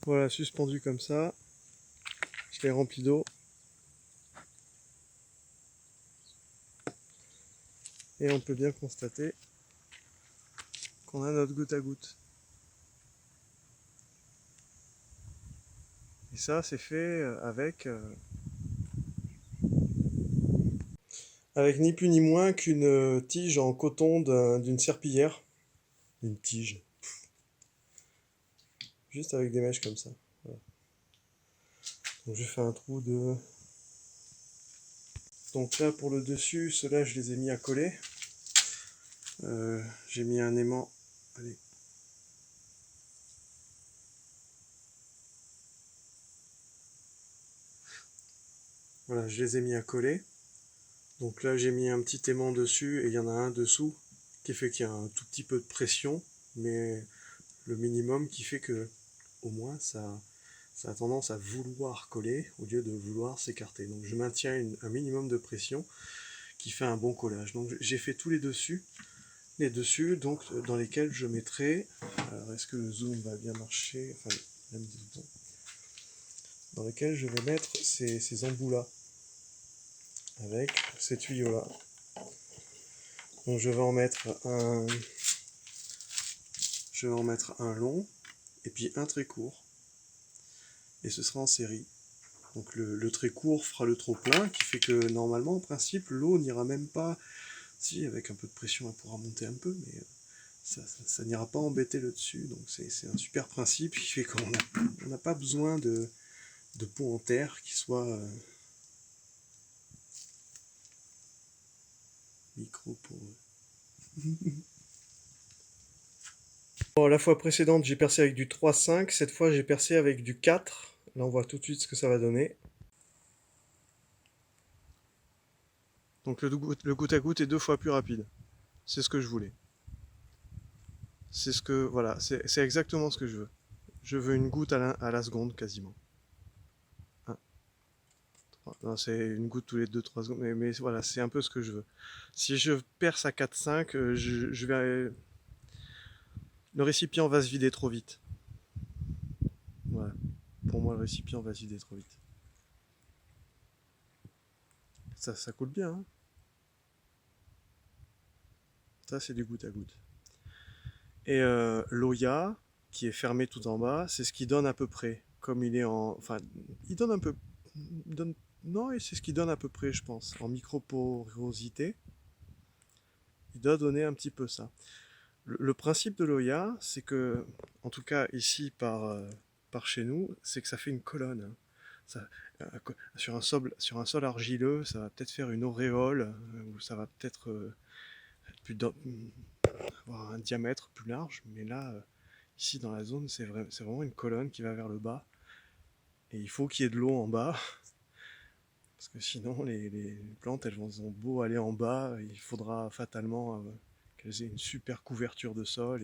Voilà, suspendu comme ça. Je l'ai rempli d'eau. Et on peut bien constater qu'on a notre goutte à goutte. Et ça, c'est fait avec ni plus ni moins qu'une tige en coton d'une serpillière. Une tige. Juste avec des mèches comme ça. Voilà. Donc je fais un trou de... Donc là pour le dessus, ceux-là je les ai mis à coller. J'ai mis un aimant. Allez. Voilà, je les ai mis à coller. Donc là j'ai mis un petit aimant dessus et il y en a un dessous qui fait qu'il y a un tout petit peu de pression, mais le minimum qui fait que au moins ça a tendance à vouloir coller au lieu de vouloir s'écarter. Donc je maintiens un minimum de pression qui fait un bon collage. Donc j'ai fait tous les dessus donc dans lesquels je mettrai, alors est-ce que le zoom va bien marcher, enfin même dans lesquels je vais mettre ces embouts là avec ces tuyaux là. Donc je vais en mettre un long et puis un très court, et ce sera en série. Donc le très court fera le trop plein, qui fait que normalement en principe l'eau n'ira même pas, si avec un peu de pression elle pourra monter un peu, mais ça n'ira pas embêter le dessus. Donc c'est un super principe qui fait qu'on n'a pas besoin de pot en terre qui soit micro poreux. Bon, la fois précédente j'ai percé avec du 3,5, cette fois j'ai percé avec du 4. Là on voit tout de suite ce que ça va donner. Donc le goutte à goutte est 2 fois plus rapide. C'est ce que je voulais. C'est ce que, voilà, c'est exactement ce que je veux. Je veux une goutte à la seconde quasiment. Non, c'est une goutte tous les 2-3 secondes, mais voilà, c'est un peu ce que je veux. Si je perce à 4-5, je vais... le récipient va se vider trop vite. Voilà. Pour moi, le récipient va se vider trop vite. Ça coule bien, hein. Ça, c'est du goutte à goutte. Et l'Oya, qui est fermé tout en bas, c'est ce qui donne à peu près. Comme il est en... Enfin, il donne un peu... Non, et c'est ce qui donne à peu près, je pense. En microporosité, il doit donner un petit peu ça. Le principe de l'Oya, c'est que, en tout cas ici par chez nous, c'est que ça fait une colonne, hein. Ça, sur un sol argileux, ça va peut-être faire une auréole, ou ça va peut-être avoir un diamètre plus large, mais là, ici dans la zone, c'est vraiment une colonne qui va vers le bas. Et il faut qu'il y ait de l'eau en bas, parce que sinon les plantes, elles vont beau aller en bas, il faudra fatalement qu'elles aient une super couverture de sol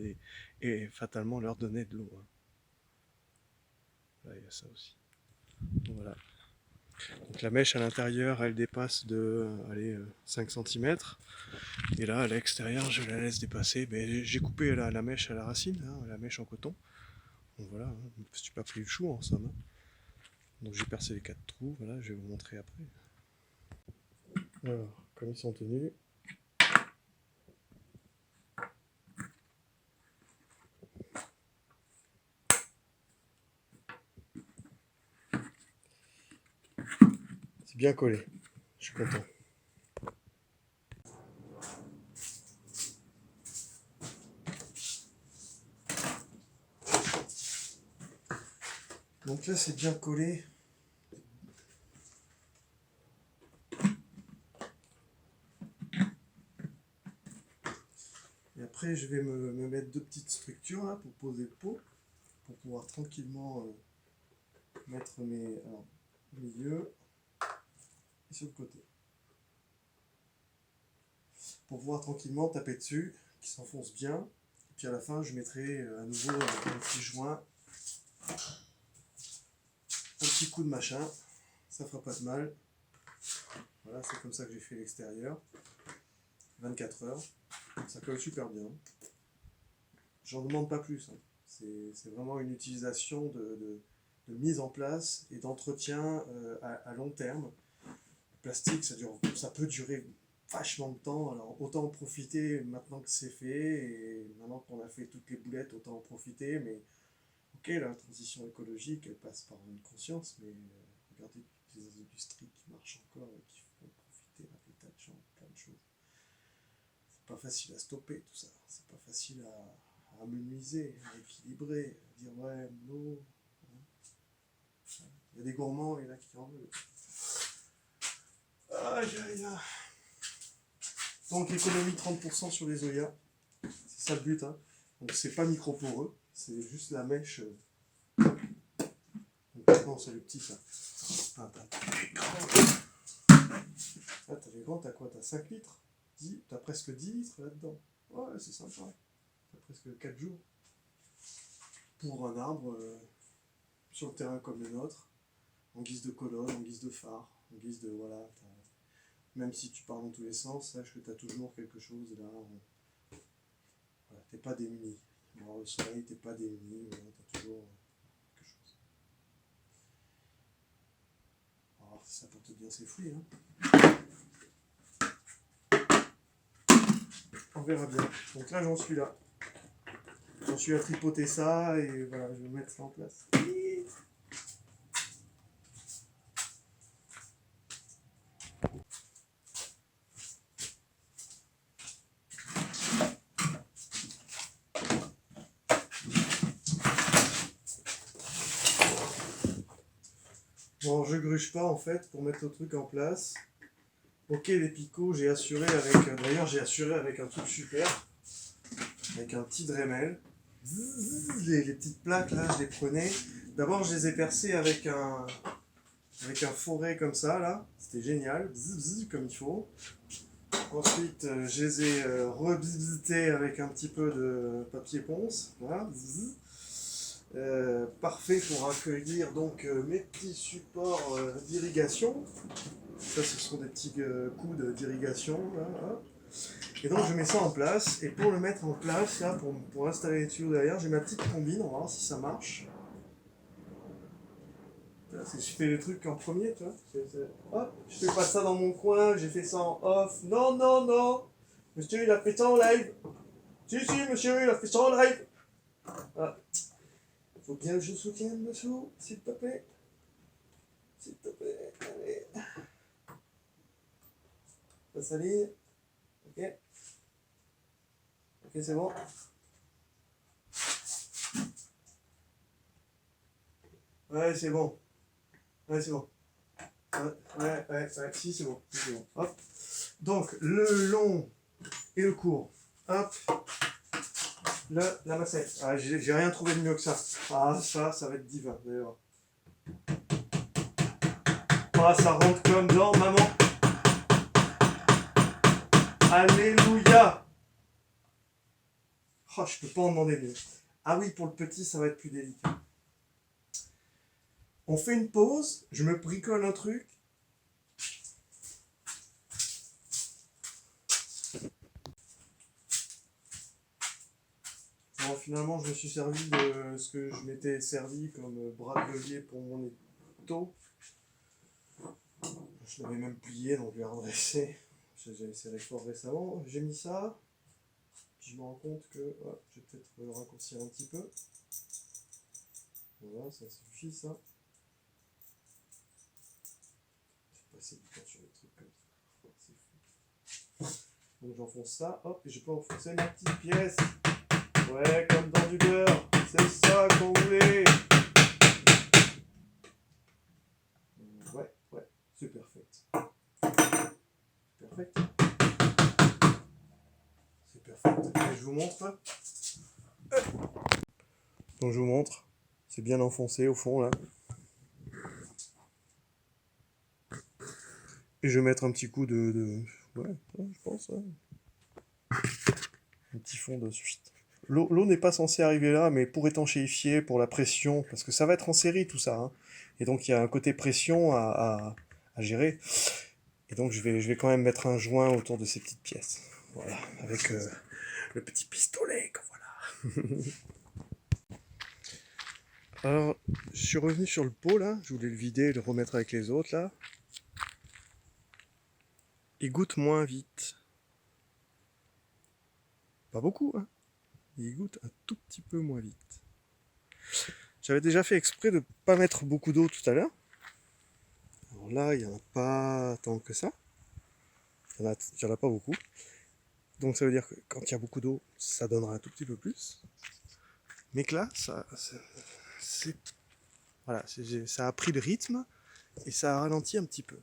et fatalement leur donner de l'eau, hein. Là, il y a ça aussi. Donc, voilà. Donc la mèche à l'intérieur, elle dépasse de 5 cm. Et là, à l'extérieur, je la laisse dépasser. Mais j'ai coupé la mèche à la racine, hein, la mèche en coton. Donc voilà, hein, je ne me suis pas pris le chou en somme, hein. Donc j'ai percé les 4 trous, voilà, je vais vous montrer après. Alors, comme ils sont tenus. C'est bien collé, je suis content. Donc là c'est bien collé. Et après je vais me mettre 2 petites structures là pour poser le pot, pour pouvoir tranquillement mettre mes au milieu et sur le côté. Pour pouvoir tranquillement taper dessus, qui s'enfonce bien. Et puis à la fin je mettrai à nouveau un petit joint, un petit coup de machin, ça fera pas de mal. Voilà, c'est comme ça que j'ai fait l'extérieur. 24 heures, ça colle super bien. J'en demande pas plus, hein. C'est vraiment une utilisation de mise en place et d'entretien à long terme. Le plastique, ça peut durer vachement de temps, alors autant en profiter maintenant que c'est fait, et maintenant qu'on a fait toutes les boulettes, autant en profiter, mais ok, la transition écologique, elle passe par une conscience, mais regardez toutes les industries qui marchent encore et qui font profiter à des tas de gens, plein de choses. C'est pas facile à stopper tout ça, c'est pas facile à amenuiser, à équilibrer, à dire ouais, non. Il y a des gourmands et là qui en veulent. Aïe aïe aïe. Donc économie 30% sur les Oya, c'est ça le but, hein. Donc c'est pas micro-poreux, c'est juste la mèche. Donc non, c'est le petit ça. Ah, t'as les grands, t'as quoi? T'as 5 litres? T'as presque 10 litres là-dedans. Ouais, c'est sympa. T'as presque 4 jours. Pour un arbre sur le terrain comme le nôtre, en guise de colonne, en guise de phare, en guise de voilà. Même si tu pars dans tous les sens, sache que tu as toujours quelque chose là. Voilà, t'es pas démuni. Bon, le soleil, t'es pas démuni, tu as toujours quelque chose. Alors, ça porte bien ses fruits. Hein. On verra bien. Donc là, j'en suis là. J'en suis à tripoter ça et voilà, je vais mettre ça en place. Bon, je gruge pas en fait pour mettre le truc en place. Ok, les picots, j'ai assuré avec. D'ailleurs, j'ai assuré avec un truc super. Avec un petit Dremel. Les petites plaques là, je les prenais. D'abord, je les ai percées avec un forêt comme ça là. C'était génial. Comme il faut. Ensuite, je les ai rebisités avec un petit peu de papier ponce. Voilà. Parfait pour accueillir donc mes petits supports d'irrigation. Ça, ce sont des petits coudes d'irrigation. Là. Et donc, je mets ça en place. Et pour le mettre en place, là, pour installer les tuyaux derrière, j'ai ma petite combine. On va voir si ça marche. Là, je fais le truc en premier, tu vois. Hop, je fais pas ça dans mon coin, j'ai fait ça en off. Non, non, non. Monsieur, il a fait ça en live. Si, monsieur, il a fait ça en live. Ah. Faut bien que je soutienne dessous, s'il te plaît. S'il te plaît, allez. Ça s'aligne. Ok. Ok, c'est bon. Ouais, c'est bon. Ouais, c'est bon. Ouais, si, c'est bon. Si, c'est bon. Hop. Donc, le long et le court. Hop. La massette. Ah, j'ai rien trouvé de mieux que ça. Ah, ça va être divin, d'ailleurs. Ah, ça rentre comme dans maman. Alléluia. Oh, je peux pas en demander mieux. Ah oui, pour le petit, ça va être plus délicat. On fait une pause, je me bricole un truc. Bon, finalement, je me suis servi de ce que je m'étais servi comme bras de levier pour mon étau. Je l'avais même plié, donc je l'ai redressé. J'avais serré fort récemment. J'ai mis ça. Puis je me rends compte que je vais peut-être le raccourcir un petit peu. Voilà, ça suffit ça. J'ai passé du temps sur les trucs comme ça. C'est fou. Donc j'enfonce ça, hop, et je peux enfoncer ma petite pièce. Ouais, comme dans du beurre. C'est ça qu'on voulait. Ouais, c'est perfect. Perfect. C'est perfect. Et je vous montre. Donc je vous montre. C'est bien enfoncé au fond là. Et je vais mettre un petit coup de... Ouais, je pense. Ouais. Un petit fond de suite. L'eau n'est pas censée arriver là, mais pour étanchéifier, pour la pression, parce que ça va être en série tout ça. Hein. Et donc il y a un côté pression à gérer. Et donc je vais quand même mettre un joint autour de ces petites pièces. Voilà, avec le petit pistolet, voilà. Alors, je suis revenu sur le pot là, je voulais le vider et le remettre avec les autres là. Il goûte moins vite. Pas beaucoup, hein. Il goûte un tout petit peu moins vite. J'avais déjà fait exprès de ne pas mettre beaucoup d'eau tout à l'heure. Alors là, il n'y en a pas tant que ça. Il n'y en a pas beaucoup. Donc ça veut dire que quand il y a beaucoup d'eau, ça donnera un tout petit peu plus. Mais que là, voilà, ça a pris le rythme et ça a ralenti un petit peu.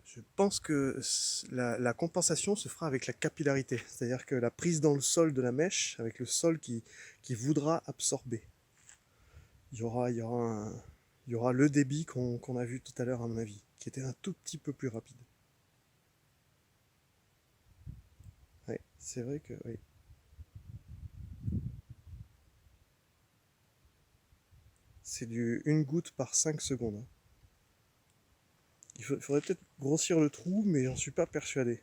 Je pense que la compensation se fera avec la capillarité, c'est-à-dire que la prise dans le sol de la mèche, avec le sol qui voudra absorber. Il y aura le débit qu'on a vu tout à l'heure à mon avis, qui était un tout petit peu plus rapide. Ouais, c'est vrai que oui. C'est du 1 goutte par 5 secondes. Hein. Il faudrait peut-être grossir le trou, mais j'en suis pas persuadé.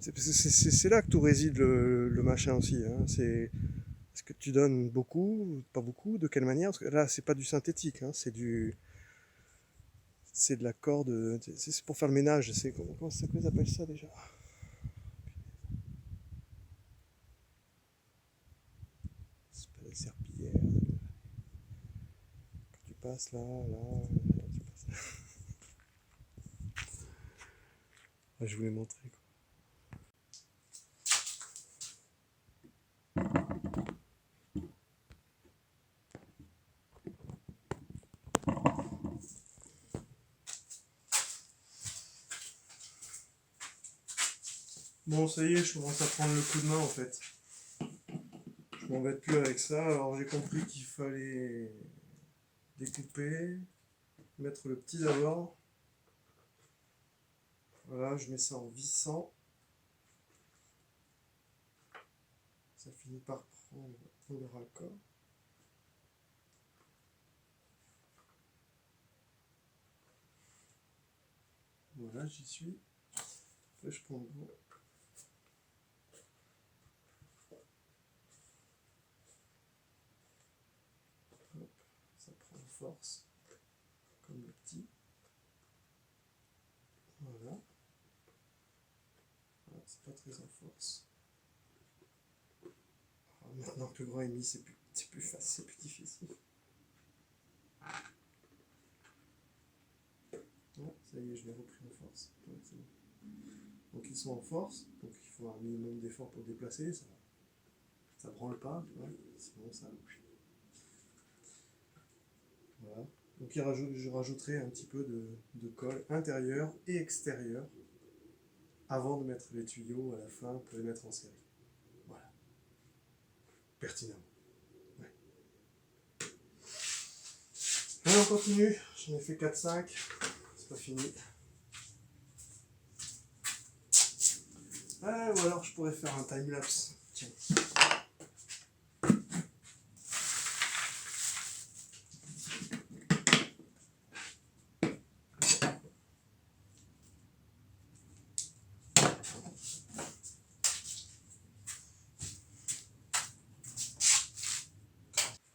C'est là que tout réside le machin aussi. Hein. Est-ce que tu donnes beaucoup, pas beaucoup, de quelle manière? Parce que là, c'est pas du synthétique, hein, c'est de la corde, c'est pour faire le ménage. Comment ils appellent ça déjà? C'est pas des serpillères. Quand tu passes là, tu passes là. Je voulais montrer quoi. Bon, ça y est, je commence à prendre le coup de main en fait. Je m'embête plus avec ça, alors j'ai compris qu'il fallait découper, mettre le petit d'abord. Voilà, je mets ça en vissant. Ça finit par prendre le raccord. Voilà, j'y suis. Après, je prends le bout. Hop, ça prend en force, comme le petit. Voilà. Voilà, c'est pas très en force. Alors maintenant que le grand est mis, c'est plus facile, c'est plus difficile. Ouais, ça y est, je l'ai repris en force. Ouais, c'est bon. Donc ils sont en force, donc il faut un minimum d'effort pour déplacer, ça branle pas, tu vois, sinon ça... Voilà. Donc je rajouterai un petit peu de colle intérieure et extérieure avant de mettre les tuyaux à la fin pour les mettre en série. Voilà. Pertinemment. Ouais. Allez, on continue. J'en ai fait 4-5. C'est pas fini. Ou alors je pourrais faire un time-lapse. Tiens.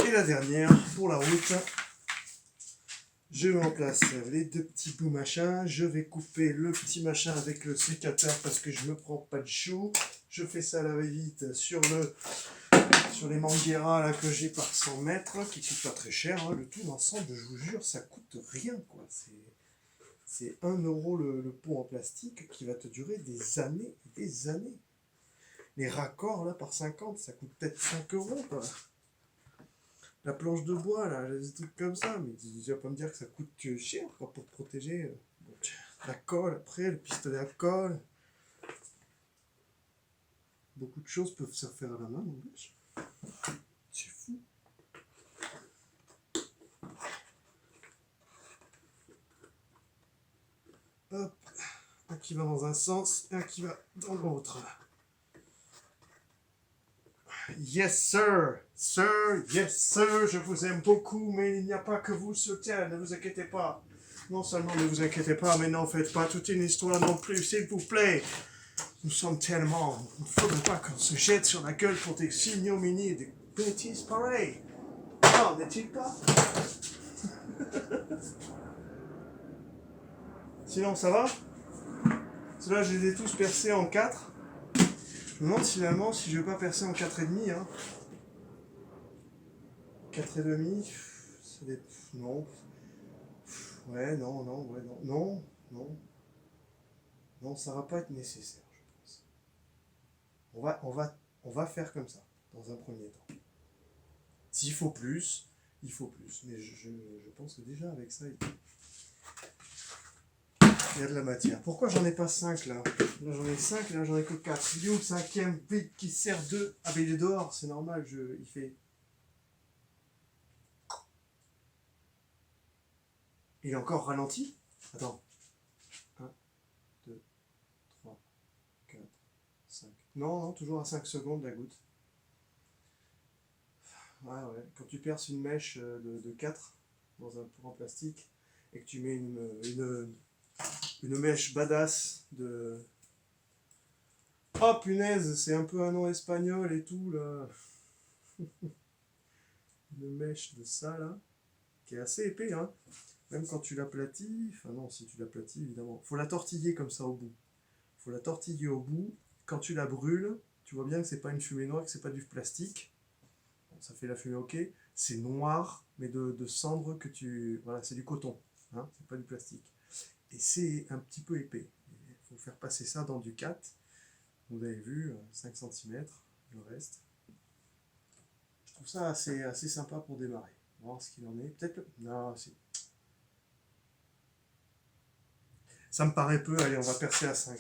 Et la dernière, pour la route, je mets en place les deux petits bouts machins. Je vais couper le petit machin avec le sécateur parce que je me prends pas de chou. Je fais ça à la va-vite sur les mangueras là que j'ai par 100 mètres, qui coûtent pas très cher. Hein. Le tout d'ensemble, je vous jure, ça coûte rien, quoi. C'est 1 euro le pot en plastique qui va te durer des années et des années. Les raccords là par 50, ça coûte peut-être 5 euros, quoi. La planche de bois, là, des trucs comme ça, mais tu vas pas me dire que ça coûte cher quoi, pour protéger la colle, après, le pistolet à colle. Beaucoup de choses peuvent se faire à la main, n'empêche. C'est fou. Hop, un qui va dans un sens et un qui va dans l'autre. Yes sir, sir, yes sir, je vous aime beaucoup, mais il n'y a pas que vous sur Terre, ne vous inquiétez pas. Non seulement ne vous inquiétez pas, mais n'en faites pas toute une histoire non plus, s'il vous plaît. Nous sommes tellement... Il ne faudrait pas qu'on se jette sur la gueule pour des ignominies et des bêtises pareilles. Non, n'est-il pas? Sinon, ça va? Ceux-là, je les ai tous percés en 4. Je me demande finalement si je vais pas percer en 4,5. Hein. 4,5. Ça dépend. Non. Ouais, non, non, ouais, non. Non, non. Non, ça va pas être nécessaire, je pense. On va faire comme ça, dans un premier temps. S'il faut plus, il faut plus. Mais je pense que déjà avec ça, il y a de la matière. Pourquoi j'en ai pas 5 là? Là j'en ai 5, là j'en ai que 4. Il est où le cinquième vide qui sert 2? Ah ben il est dehors, c'est normal, il fait... Il est encore ralenti? Attends. 1, 2, 3, 4, 5. Non, non, toujours à 5 secondes la goutte. Ouais, ouais. Quand tu perces une mèche de 4 dans un tour en plastique et que tu mets une mèche badass de... Oh punaise, c'est un peu un nom espagnol et tout là. Une mèche de ça là, qui est assez épais hein. Même quand tu l'aplatis, enfin non, si tu l'aplatis évidemment, faut la tortiller comme ça au bout. Faut la tortiller au bout. Quand tu la brûles, tu vois bien que c'est pas une fumée noire, que c'est pas du plastique. Bon, ça fait la fumée ok. C'est noir, mais de cendre que tu... Voilà, c'est du coton, hein, c'est pas du plastique. Et c'est un petit peu épais. Il faut faire passer ça dans du 4. Vous avez vu, 5 cm, le reste. Je trouve ça assez sympa pour démarrer. On va voir ce qu'il en est. Peut-être... Non, c'est... Ça me paraît peu, allez, on va percer à 5.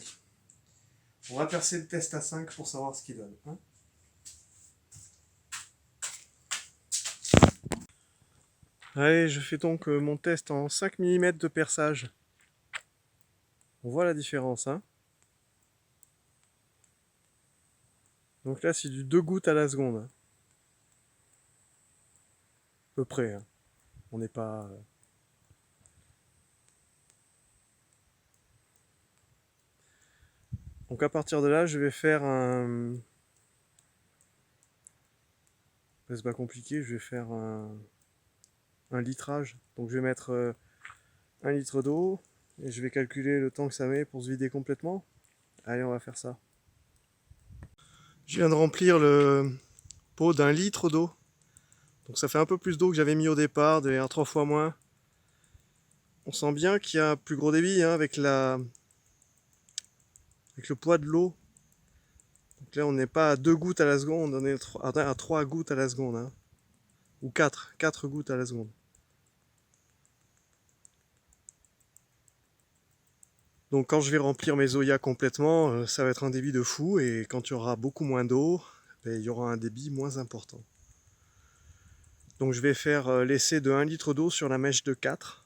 On va percer le test à 5 pour savoir ce qu'il donne. Hein. Allez, je fais donc mon test en 5 mm de perçage. On voit la différence, hein. Donc là, c'est du 2 gouttes à la seconde. Hein. À peu près. Hein. On n'est pas... Donc à partir de là, je vais faire un... C'est pas compliqué, je vais faire un litrage. Donc je vais mettre 1 litre d'eau et je vais calculer le temps que ça met pour se vider complètement. Allez, on va faire ça. Je viens de remplir le pot d'1 litre d'eau. Donc ça fait un peu plus d'eau que j'avais mis au départ, d'ailleurs 3 fois moins. On sent bien qu'il y a plus gros débit hein, avec le poids de l'eau. Donc là on n'est pas à 2 gouttes à la seconde, on est à 3 gouttes à la seconde. Hein. Ou 4 gouttes à la seconde. Donc quand je vais remplir mes Zoya complètement, ça va être un débit de fou. Et quand il y aura beaucoup moins d'eau, il y aura un débit moins important. Donc je vais faire l'essai de 1 litre d'eau sur la mèche de 4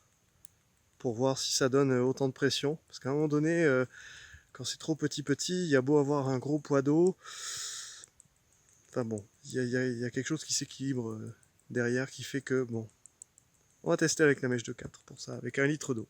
pour voir si ça donne autant de pression. Parce qu'à un moment donné, quand c'est trop petit, il y a beau avoir un gros poids d'eau. Enfin bon, il y a quelque chose qui s'équilibre derrière qui fait que, bon, on va tester avec la mèche de 4 pour ça, avec 1 litre d'eau.